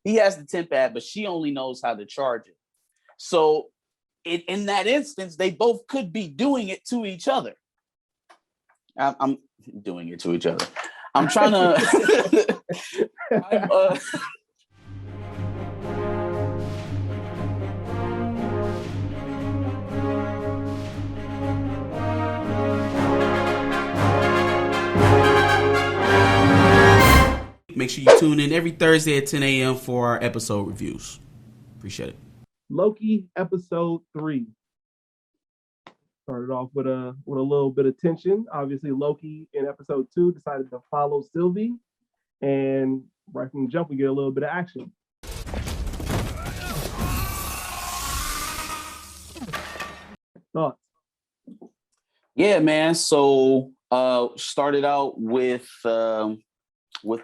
he has the TemPad, but she only knows how to charge it. So in that instance, they both could be doing it to each other. I'm doing it to each other. I'm trying to. Make sure you tune in every Thursday at 10 a.m. for our episode reviews. Appreciate it. Loki episode 3. Started off with a little bit of tension. Obviously, Loki in episode 2 decided to follow Sylvie, and right from the jump, we get a little bit of action. Thoughts? Yeah, man. So started out with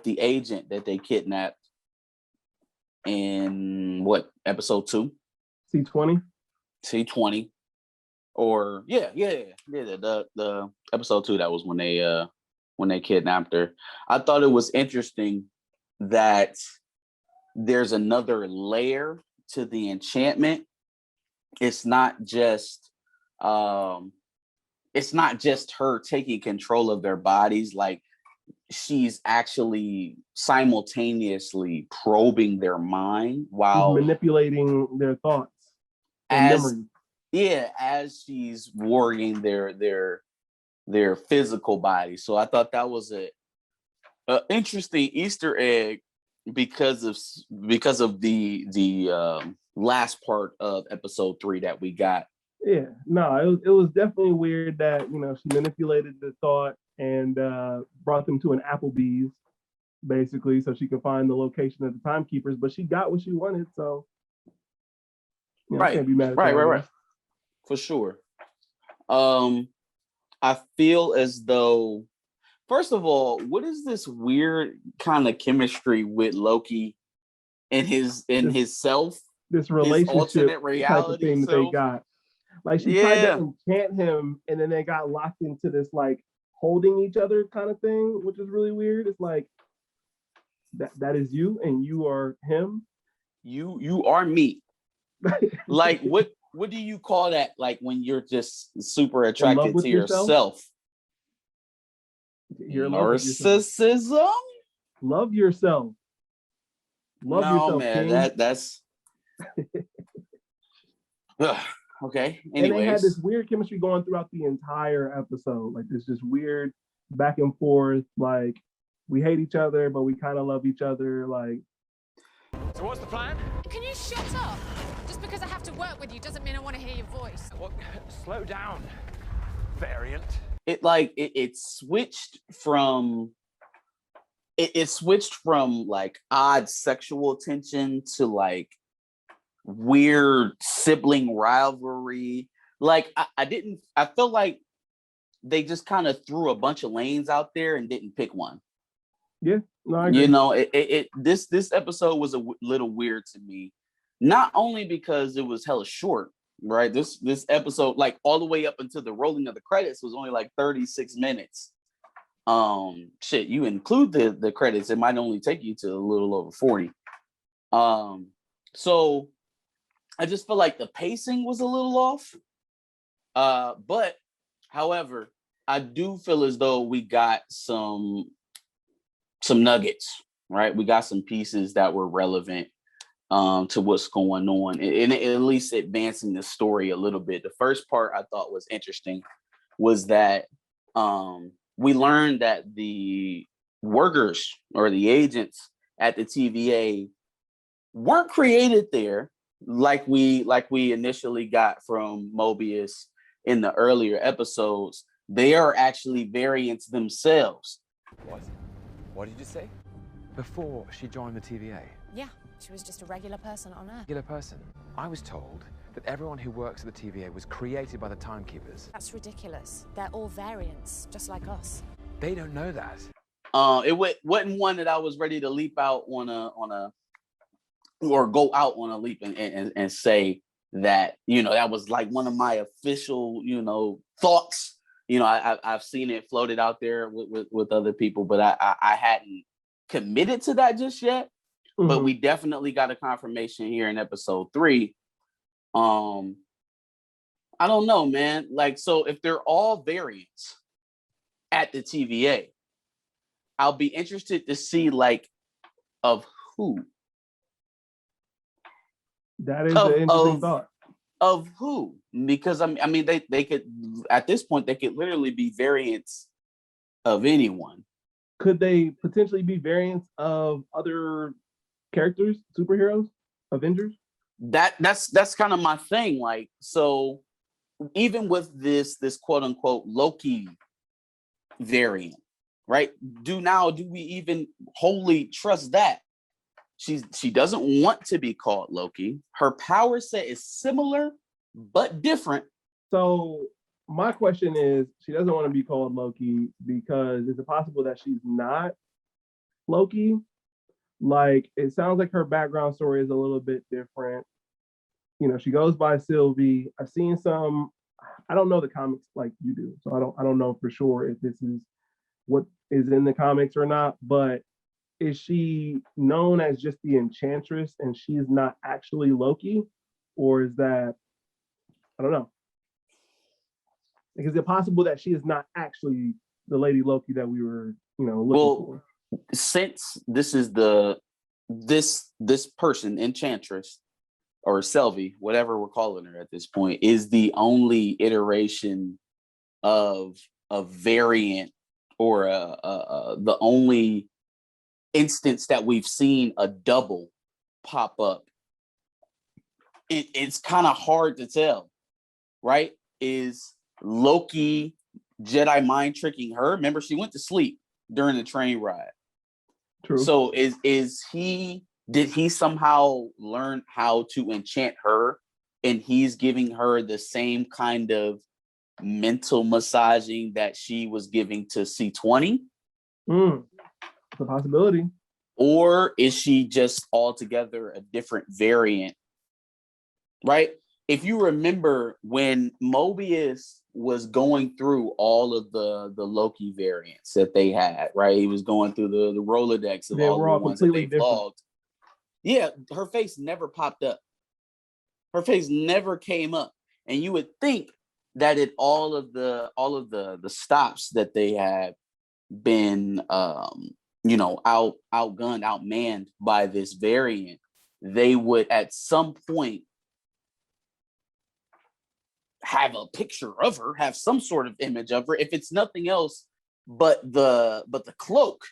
the agent that they kidnapped in what, episode 2? C-20. C-20. Or the episode 2, that was when they kidnapped her. I thought it was interesting that there's another layer to the enchantment. It's not just her taking control of their bodies. Like, she's actually simultaneously probing their mind while she's manipulating their thoughts and memories. Yeah, as she's warring their physical body. So I thought that was a interesting Easter egg because of the last part of episode 3 that we got. Yeah, no, it was definitely weird that, you know, she manipulated the thought and brought them to an Applebee's, basically, so she could find the location of the Timekeepers. But she got what she wanted, so you know, I can't be mad at that. Right. For sure. I feel as though, first of all, what is this weird kind of chemistry with Loki and his self? This relationship alternate reality thing that they got. Like, she tried to enchant him, and then they got locked into this like holding each other kind of thing, which is really weird. It's like that is you and you are him. You are me. Like, what do you call that? Like, when you're just super attracted to yourself? Narcissism? Love yourself. Love yourself, man. King. That's okay. Anyways. And they had this weird chemistry going throughout the entire episode. Like, this just weird back and forth. Like, we hate each other, but we kind of love each other. Like, so what's the plan? Can you shut up? Just because I have to work with you doesn't mean I want to hear your voice. Well, slow down, variant. It switched from like odd sexual tension to like weird sibling rivalry. Like, I feel like they just kind of threw a bunch of lanes out there and didn't pick one. Yeah, no, I agree. You know, this episode was a little weird to me, not only because it was hella short, right? This episode, like, all the way up until the rolling of the credits, was only like 36 minutes. Shit, you include the credits, it might only take you to a little over 40. So I just feel like the pacing was a little off. But however, I do feel as though we got some nuggets, right? We got some pieces that were relevant to what's going on, and at least advancing the story a little bit. The first part I thought was interesting was that we learned that the workers or the agents at the TVA weren't created there like we initially got from Mobius in the earlier episodes. They are actually variants themselves. What did you say? Before she joined the TVA? Yeah, she was just a regular person on Earth. Regular person? I was told that everyone who works at the TVA was created by the Timekeepers. That's ridiculous. They're all variants, just like us. They don't know that. It wasn't one that I was ready to leap out or go out on a leap and say that, you know, that was like one of my official, you know, thoughts. You know, I've seen it floated out there with other people, but I hadn't committed to that just yet. but we definitely got a confirmation here in episode 3. I don't know, man. Like, so if they're all variants at the TVA, I'll be interested to see, like, of who. That is an interesting thought. Of who? Because I mean, they could, at this point, they could literally be variants of anyone. Could they potentially be variants of other characters, superheroes, Avengers? That's kind of my thing. Like, so even with this quote unquote Loki variant, right? Do we even wholly trust that? She doesn't want to be called Loki. Her power set is similar but different. So my question is, she doesn't want to be called Loki because is it possible that she's not Loki? Like, it sounds like her background story is a little bit different. You know, she goes by Sylvie. I've seen some, I don't know the comics like you do, so I don't know for sure if this is what is in the comics or not, but is she known as just the Enchantress and she's not actually Loki? Or is that, I don't know. Like, is it possible that she is not actually the Lady Loki that we were, looking for? Since this is this person, Enchantress, or Sylvie, whatever we're calling her at this point, is the only iteration of a variant or the only instance that we've seen a double pop up. It's kind of hard to tell, right? Is Loki Jedi mind tricking her? Remember, she went to sleep during the train ride. True. So did he somehow learn how to enchant her, and he's giving her the same kind of mental massaging that she was giving to C-20? It's a possibility. Or is she just altogether a different variant? Right? If you remember when Mobius was going through all of the Loki variants that they had, right? He was going through the Rolodex of all the ones that they vlogged. Yeah, her face never popped up. Her face never came up. And you would think that all of the stops that they had been outgunned, outmanned by this variant, they would at some point have a picture of her, have some sort of image of her, if it's nothing else but the cloak.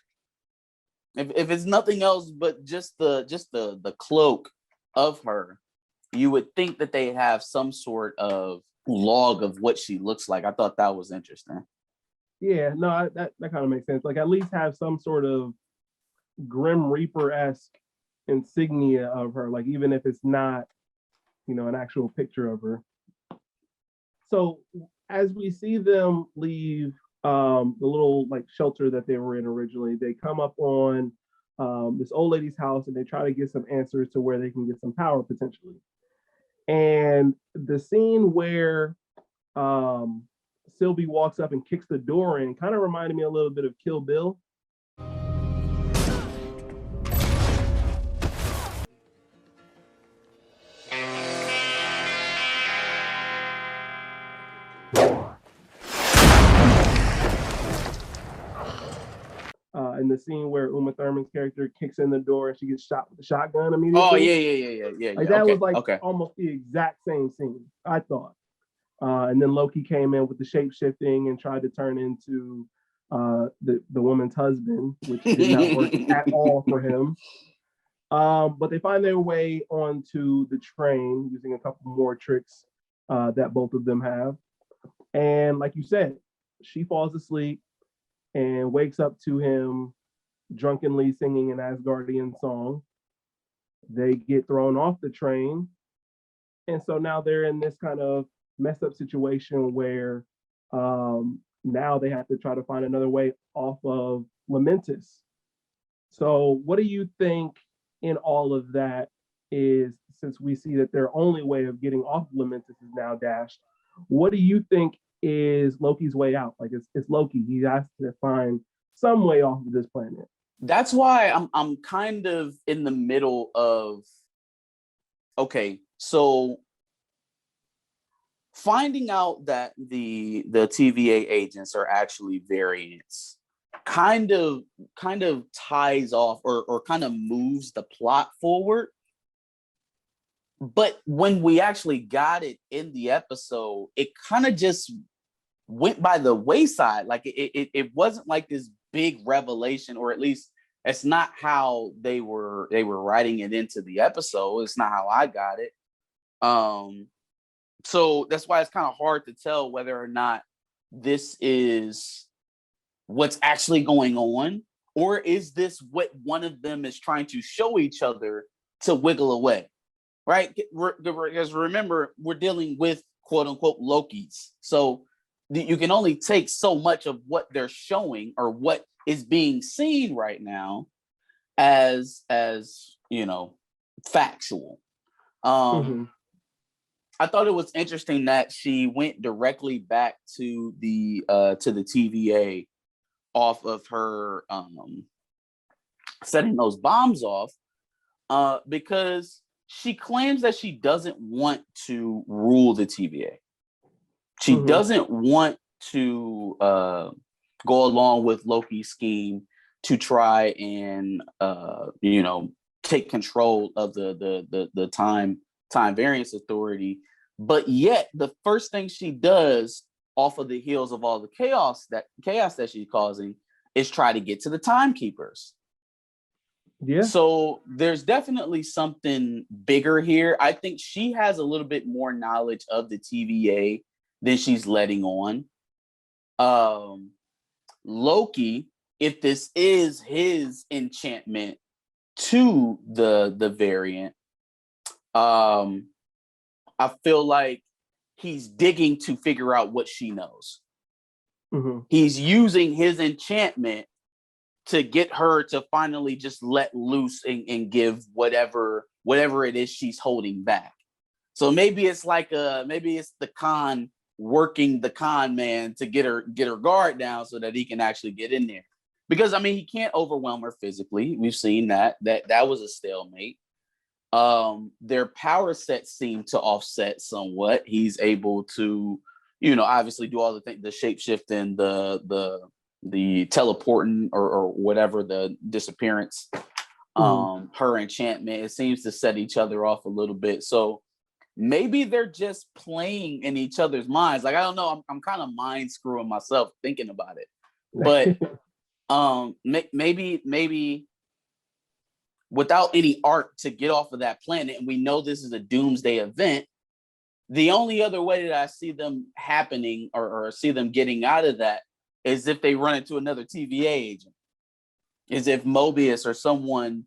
If it's nothing else but just the cloak of her, you would think that they have some sort of log of what she looks like. I thought that was interesting. Yeah, no, that kind of makes sense. Like, at least have some sort of Grim Reaper-esque insignia of her, like, even if it's not, an actual picture of her. So as we see them leave the little like shelter that they were in originally, they come up on this old lady's house and they try to get some answers to where they can get some power potentially. And the scene where Sylvie walks up and kicks the door in kind of reminded me a little bit of Kill Bill. In the scene where Uma Thurman's character kicks in the door and she gets shot with a shotgun immediately. Oh yeah. Like, that was like almost the exact same scene, I thought. And then Loki came in with the shape shifting and tried to turn into the woman's husband, which did not work at all for him. But they find their way onto the train using a couple more tricks that both of them have. And like you said, she falls asleep and wakes up to him drunkenly singing an Asgardian song. They get thrown off the train. And so now they're in this kind of messed up situation where now they have to try to find another way off of Lamentis. So what do you think in all of that is, since we see that their only way of getting off Lamentis is now dashed, what do you think is Loki's way out? Like, it's Loki. He has to find some way off of this planet. That's why I'm kind of in the middle of, okay, so finding out that the TVA agents are actually variants kind of ties off or kind of moves the plot forward. But when we actually got it in the episode, it kind of just went by the wayside. Like it wasn't like this big revelation, or at least it's not how they were writing it into the episode. It's not how I got it. So that's why it's kind of hard to tell whether or not this is what's actually going on, or is this what one of them is trying to show each other to wiggle away, right? Because remember, we're dealing with quote unquote Lokis. So you can only take so much of what they're showing or what is being seen right now as you know, factual. I thought it was interesting that she went directly back to the TVA off of her setting those bombs off, because she claims that she doesn't want to rule the TVA. She doesn't want to go along with Loki's scheme to try and you know, take control of the Time Variance Authority. But yet the first thing she does off of the heels of all the chaos that she's causing is try to get to the Timekeepers. Yeah. So there's definitely something bigger here. I think she has a little bit more knowledge of the TVA than she's letting on. Loki, if this is his enchantment to the variant, I feel like he's digging to figure out what she knows. He's using his enchantment to get her to finally just let loose and give whatever it is she's holding back. So maybe it's like maybe it's the con working the con man to get her guard down so that he can actually get in there. Because I mean, he can't overwhelm her physically. We've seen that was a stalemate. Their power sets seem to offset somewhat. He's able to, you know, obviously do all the shape shifting, the teleporting or whatever, the disappearance, her enchantment. It seems to set each other off a little bit. So maybe they're just playing in each other's minds. Like, I don't know. I'm kind of mind screwing myself thinking about it, but maybe without any arc to get off of that planet, and we know this is a doomsday event, the only other way that I see them happening or see them getting out of that is if they run into another TVA agent, is if Mobius or someone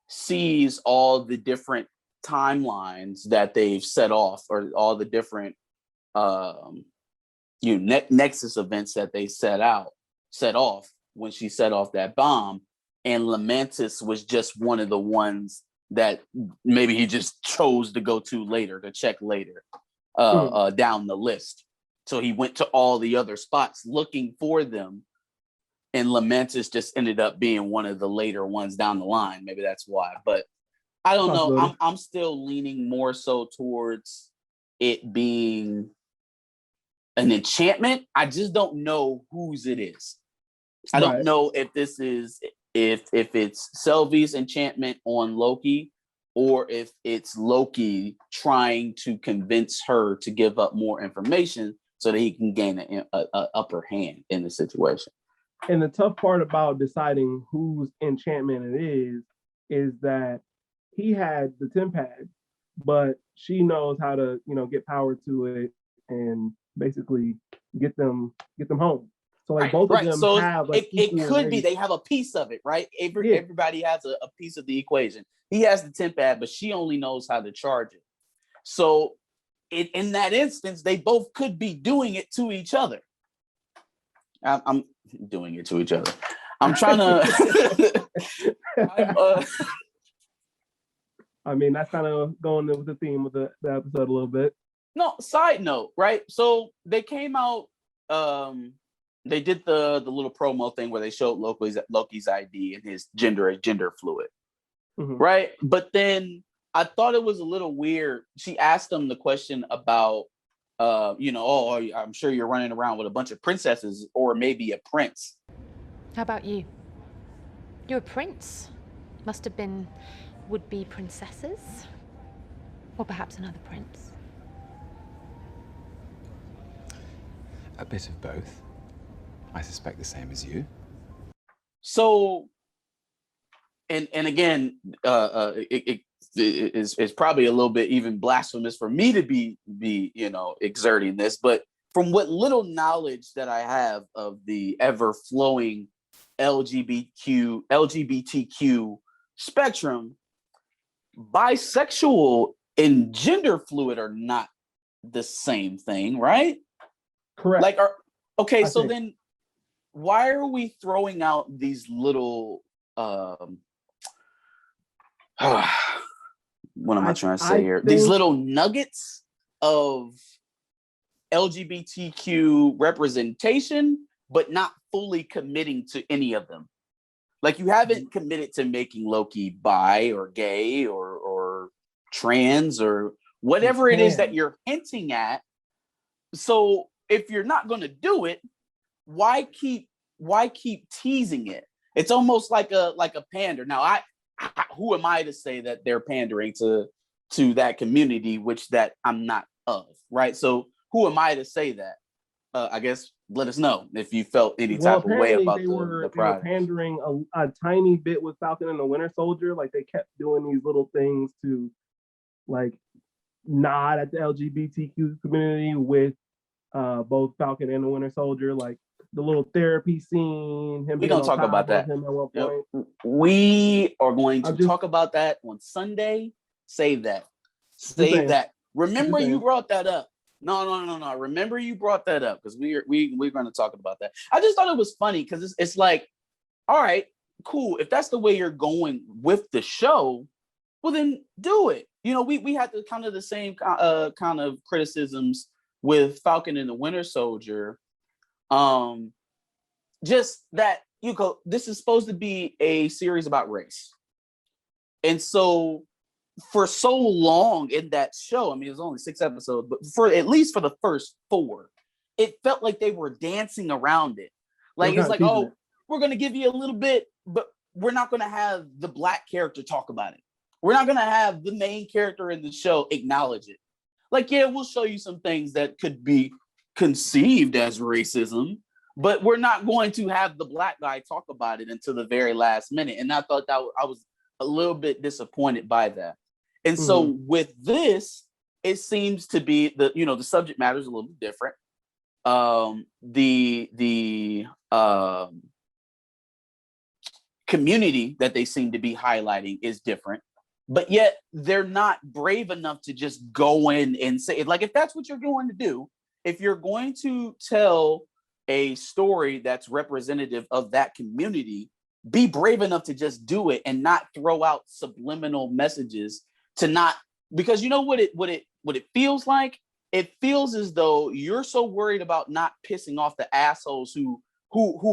sees all the different timelines that they've set off, or all the different Nexus events that they set off when she set off that bomb. And Lamentis was just one of the ones that maybe he just chose to go to later, to check later down the list. So he went to all the other spots looking for them. And Lamentis just ended up being one of the later ones down the line. Maybe that's why. But I don't know. I'm still leaning more so towards it being an enchantment. I just don't know whose it is. I don't know if this is... If it's Sylvie's enchantment on Loki, or if it's Loki trying to convince her to give up more information so that he can gain an upper hand in the situation. And the tough part about deciding whose enchantment it is that he had the TemPad, but she knows how to, you know, get power to it and basically get them home. So like both of them have like it could be they have a piece of it, right? Everybody has a piece of the equation. He has the TemPad, but she only knows how to charge it. So in that instance, they both could be doing it to each other. I'm doing it to each other. I'm trying to. I mean, that's kind of going with the theme of the episode a little bit. No, side note, right? So they came out they did the little promo thing where they showed Loki's ID and his gender is gender fluid, right? But then I thought it was a little weird. She asked him the question about, I'm sure you're running around with a bunch of princesses or maybe a prince. How about you? You're a prince. Must have been would-be princesses, or perhaps another prince. A bit of both. I suspect the same as you. So, and again, it's probably a little bit even blasphemous for me to be exerting this, but from what little knowledge that I have of the ever-flowing LGBTQ spectrum, bisexual and gender fluid are not the same thing, right? Correct. Then why are we throwing out these little what am I trying to say here? These little nuggets of LGBTQ representation, but not fully committing to any of them. Like, you haven't committed to making Loki bi or gay or trans or whatever it is that you're hinting at. So if you're not going to do it, why keep teasing it? It's almost like a pander. Now, I who am I to say that they're pandering to that community, which that I'm not of, right? So who am I to say that? I guess let us know if you felt any type of way about the product. They were pandering a tiny bit with Falcon and the Winter Soldier. Like, they kept doing these little things to like nod at the LGBTQ community with both Falcon and the Winter Soldier, like the little therapy scene. We're gonna talk about that. We are going to talk about that on Sunday. Save that. Remember, you brought that up. No. Remember, you brought that up because we're going to talk about that. I just thought it was funny because it's like, all right, cool. If that's the way you're going with the show, well, then do it. We had the kind of the same kind of criticisms with Falcon and the Winter Soldier. Just that this is supposed to be a series about race, and so for so long in that show, I mean, it was only 6 episodes, but at least for the first 4, it felt like they were dancing around it. Like, it's like, oh, we're going to give you a little bit, but we're not going to have the black character talk about it. We're not going to have the main character in the show acknowledge it. Like, yeah, we'll show you some things that could be conceived as racism, but we're not going to have the black guy talk about it until the very last minute. And I thought that I was a little bit disappointed by that. And so with this, it seems to be the subject matter is a little different. The community that they seem to be highlighting is different, but yet they're not brave enough to just go in and say it. Like, if that's what you're going to do, if you're going to tell a story that's representative of that community, be brave enough to just do it and not throw out subliminal messages because you know what it feels like? It feels as though you're so worried about not pissing off the assholes who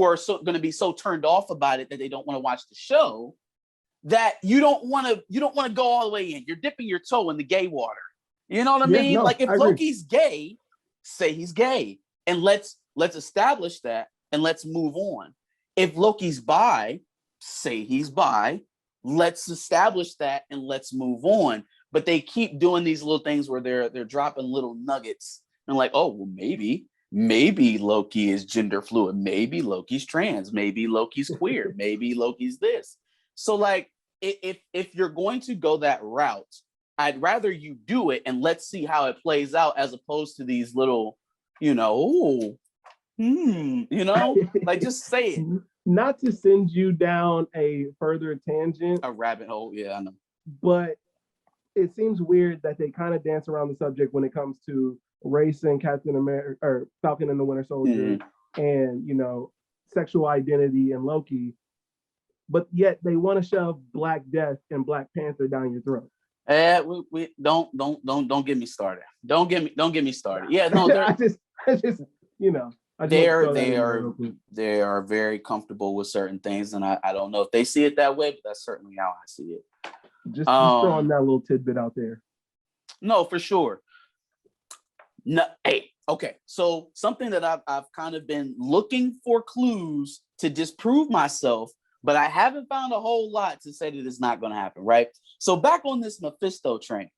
are so going to be so turned off about it that they don't want to watch the show, that you don't want to go all the way in. You're dipping your toe in the gay water. You know what I mean? Like, if Loki's gay, say he's gay, and let's establish that and let's move on. If Loki's bi, say he's bi. Let's establish that and let's move on. But they keep doing these little things where they're dropping little nuggets and like, oh, well, maybe Loki is gender fluid. Maybe Loki's trans. Maybe Loki's queer. Maybe Loki's this. So, like, if you're going to go that route, I'd rather you do it and let's see how it plays out, as opposed to these little, like, just say it. Not to send you down a further tangent, a rabbit hole. Yeah, I know. But it seems weird that they kind of dance around the subject when it comes to race and Captain America or Falcon and the Winter Soldier, and sexual identity and Loki, but yet they want to shove Black Death and Black Panther down your throat. We don't get me started. Don't get me started. Yeah, no, I just I just want to throw that they in there are real quick. they are very comfortable with certain things, and I don't know if they see it that way, but that's certainly how I see it. Just throwing that little tidbit out there. No, for sure. No, hey, okay. So something that I've kind of been looking for clues to disprove myself, but I haven't found a whole lot to say that it's not going to happen, right? So back on this Mephisto train.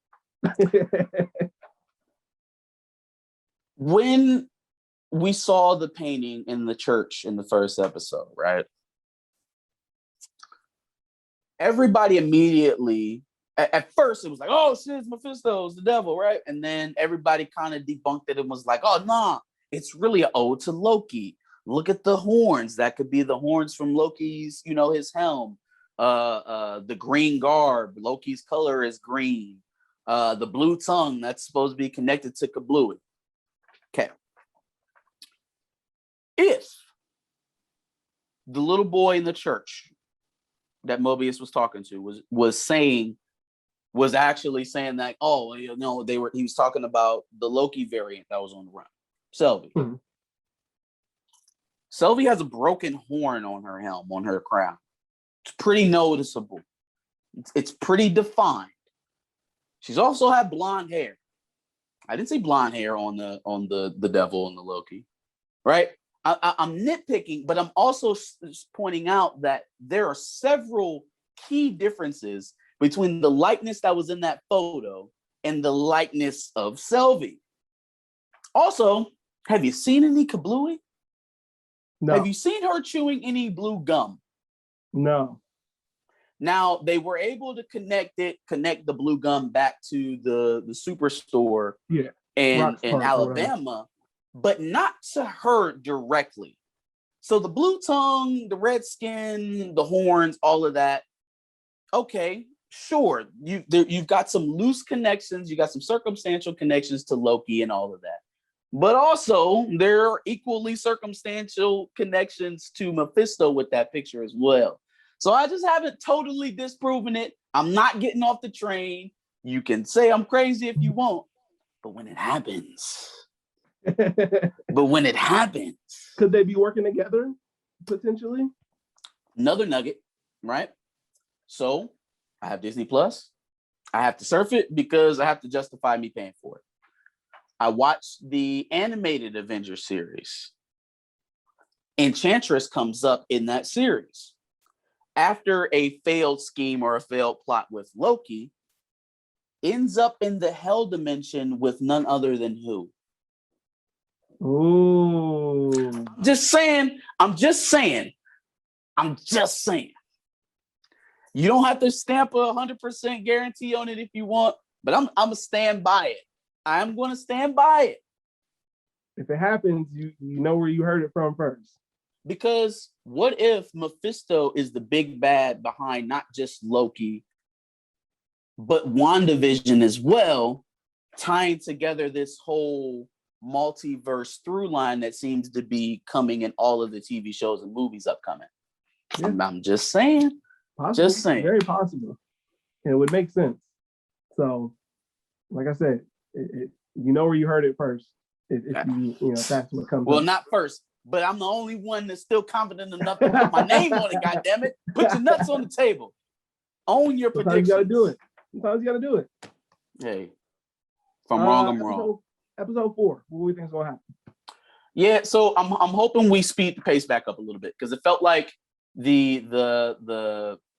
When we saw the painting in the church in the first episode, right? Everybody immediately, at first it was like, oh shit, it's Mephisto, it's the devil, right? And then everybody kind of debunked it and was like, oh nah, it's really an ode to Loki. Look at the horns. That could be the horns from Loki's, his helm. The green garb, Loki's color is green. The blue tongue, that's supposed to be connected to Kablooey. Okay. If the little boy in the church that Mobius was talking to was actually saying that, oh, he was talking about the Loki variant that was on the run. Sylvie. Mm-hmm. Sylvie has a broken horn on her helm, on her crown. It's pretty noticeable. It's pretty defined. She's also had blonde hair. I didn't see blonde hair on the devil and the Loki, right? I'm nitpicking, but I'm also pointing out that there are several key differences between the likeness that was in that photo and the likeness of Sylvie. Also, have you seen any Kablooey? No. Have you seen her chewing any blue gum? No. Now, they were able to connect the blue gum back to the superstore in Alabama, but not to her directly. So the blue tongue, the red skin, the horns, all of that. Okay, sure. You've got some loose connections. You got some circumstantial connections to Loki and all of that. But also, there are equally circumstantial connections to Mephisto with that picture as well. So I just haven't totally disproven it. I'm not getting off the train. You can say I'm crazy if you want, but when it happens... Could they be working together potentially? Another nugget, right? So I have Disney Plus. I have to surf it because I have to justify me paying for it. I watched the animated Avengers series. Enchantress comes up in that series. After a failed scheme or a failed plot with Loki, ends up in the Hell dimension with none other than who? Ooh. I'm just saying. You don't have to stamp a 100% guarantee on it if you want, but I'm gonna stand by it. I'm gonna stand by it. If it happens, you know where you heard it from first. Because what if Mephisto is the big bad behind not just Loki, but WandaVision as well, tying together this whole multiverse through line that seems to be coming in all of the TV shows and movies upcoming. Yeah. I'm just saying. Possible. Just saying. Very possible. And it would make sense. So, like I said, you know where you heard it first. If that's what comes Well, up. Not first, but I'm the only one that's still confident enough to put my name on it, goddammit. Put your nuts on the table. Own your predictions. Sometimes you gotta do it. Hey, if I'm wrong, I'm wrong. Episode 4. What do we think is gonna happen? Yeah, so I'm hoping we speed the pace back up a little bit because it felt like the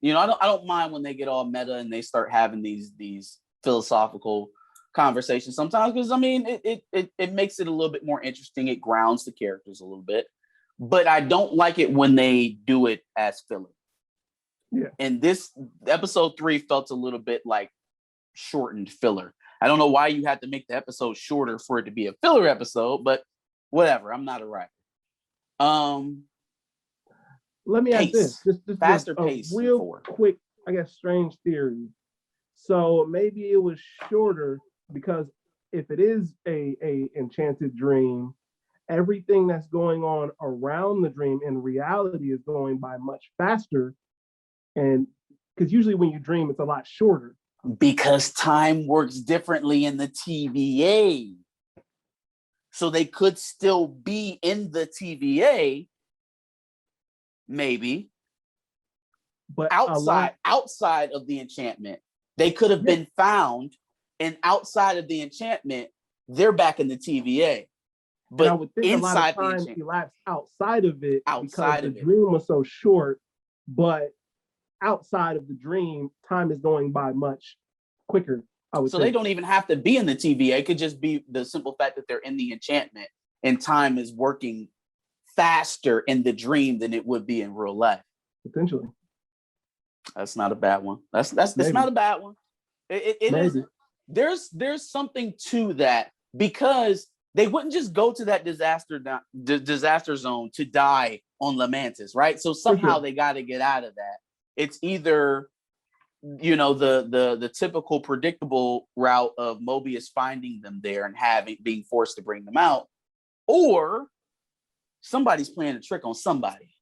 I don't mind when they get all meta and they start having these philosophical conversations sometimes, because I mean it makes it a little bit more interesting. It grounds the characters a little bit, but I don't like it when they do it as filler. Yeah. And this episode 3 felt a little bit like shortened filler. I don't know why you had to make the episode shorter for it to be a filler episode, but whatever. I'm not a writer. Let me ask this. Just faster pace. Real quick, I guess, strange theory. So maybe it was shorter because if it is a enchanted dream, everything that's going on around the dream in reality is going by much faster. And because usually when you dream, it's a lot shorter. Because time works differently in the TVA. So they could still be in the TVA, maybe, But outside of the enchantment. They could have been found, and outside of the enchantment, they're back in the TVA. But and I would think inside a lot of time elapsed outside of it outside because of the it. dream was so short. But outside of the dream, time is going by much quicker. I would So think. they don't even have to be in the TVA. It could just be the simple fact that they're in the enchantment, and time is working faster in the dream than it would be in real life. Potentially. That's not a bad one. That's not a bad one. It is. There's something to that, because they wouldn't just go to that disaster zone to die on Lamentis, right? So somehow they got to get out of that. It's either, you know, the typical predictable route of Mobius finding them there and being forced to bring them out, or somebody's playing a trick on somebody.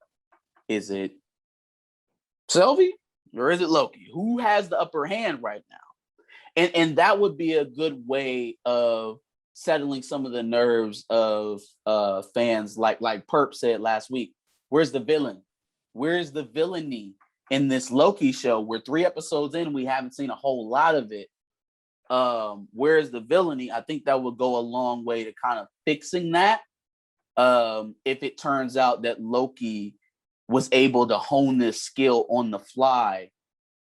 Is it Sylvie or is it Loki? Who has the upper hand right now? And that would be a good way of settling some of the nerves of fans. Like Perp said last week, where's the villain? Where's the villainy in this Loki show? We're 3 episodes in, we haven't seen a whole lot of it. Where's the villainy? I think that would go a long way to kind of fixing that. If it turns out that Loki was able to hone this skill on the fly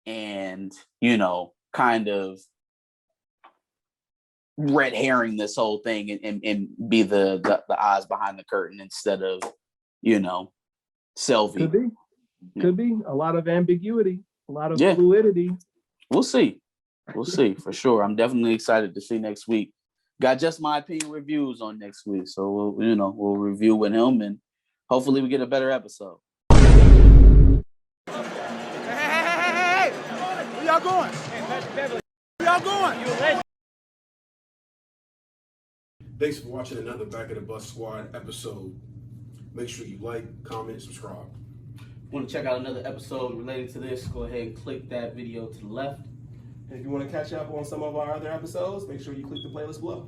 and, you know, kind of red herring this whole thing and be the eyes behind the curtain instead of, you know, Sylvie. Could be a lot of ambiguity, a lot of fluidity. We'll see for sure. I'm definitely excited to see next week. Got Just My Opinion reviews on next week, so we'll review with him, and hopefully we get a better episode. Hey! Where y'all going? Where y'all going? Thanks for watching another Back of the Bus Squad episode. Make sure you like, comment, subscribe. Want to check out another episode related to this? Go ahead and click that video to the left. And if you want to catch up on some of our other episodes, make sure you click the playlist below.